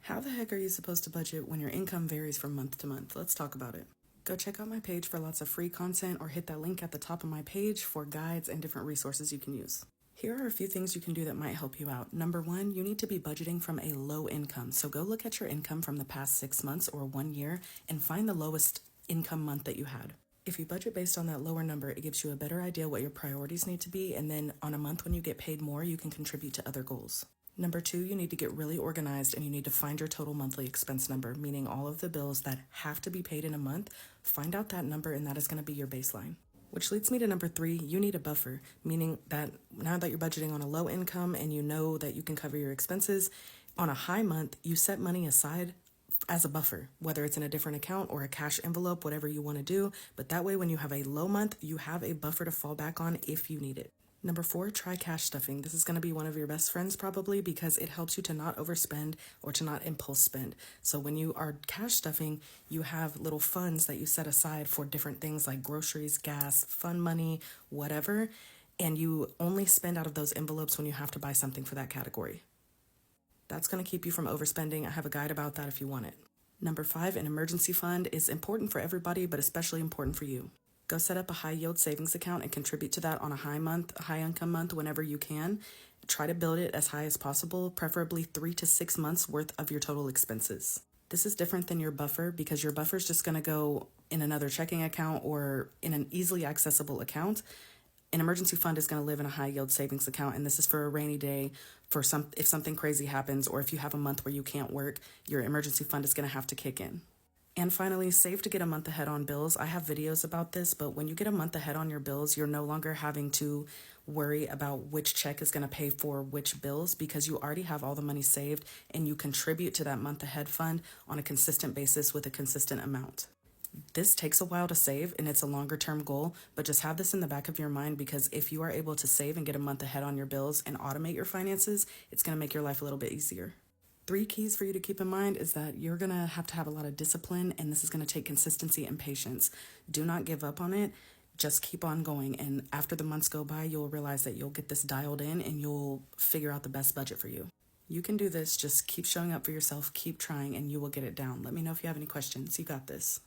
How the heck are you supposed to budget when your income varies from month to month? Let's talk about it. Go check out my page for lots of free content or hit that link at the top of my page for guides and different resources you can use. Here are a few things you can do that might help you out. Number one, you need to be budgeting from a low income. So go look at your income from the past 6 months or 1 year and find the lowest income month that you had. If you budget based on that lower number, it gives you a better idea what your priorities need to be, and then on a month when you get paid more, you can contribute to other goals. Number two, you need to get really organized and you need to find your total monthly expense number, meaning all of the bills that have to be paid in a month. Find out that number and that is going to be your baseline. Which leads me to number three, you need a buffer, meaning that now that you're budgeting on a low income and you know that you can cover your expenses, on a high month, you set money aside as a buffer, whether it's in a different account or a cash envelope, whatever you want to do. But that way, when you have a low month, you have a buffer to fall back on if you need it. Number four, try cash stuffing. This is going to be one of your best friends probably because it helps you to not overspend or to not impulse spend. So when you are cash stuffing, you have little funds that you set aside for different things like groceries, gas, fun money, whatever. And you only spend out of those envelopes when you have to buy something for that category. That's going to keep you from overspending. I have a guide about that if you want it. Number five, an emergency fund is important for everybody, but especially important for you. Go set up a high yield savings account and contribute to that on a high income month whenever you can. Try to build it as high as possible, preferably 3 to 6 months worth of your total expenses. This is different than your buffer because your buffer is just going to go in another checking account or in an easily accessible account. An emergency fund is going to live in a high yield savings account, and this is for a rainy day, if something crazy happens, or if you have a month where you can't work, your emergency fund is going to have to kick in. And finally, save to get a month ahead on bills. I have videos about this, but when you get a month ahead on your bills, you're no longer having to worry about which check is going to pay for which bills because you already have all the money saved and you contribute to that month ahead fund on a consistent basis with a consistent amount. This takes a while to save and it's a longer term goal, but just have this in the back of your mind because if you are able to save and get a month ahead on your bills and automate your finances, it's going to make your life a little bit easier. 3 keys for you to keep in mind is that you're going to have a lot of discipline, and this is going to take consistency and patience. Do not give up on it. Just keep on going. And after the months go by, you'll realize that you'll get this dialed in and you'll figure out the best budget for you. You can do this. Just keep showing up for yourself, keep trying, and you will get it down. Let me know if you have any questions. You got this.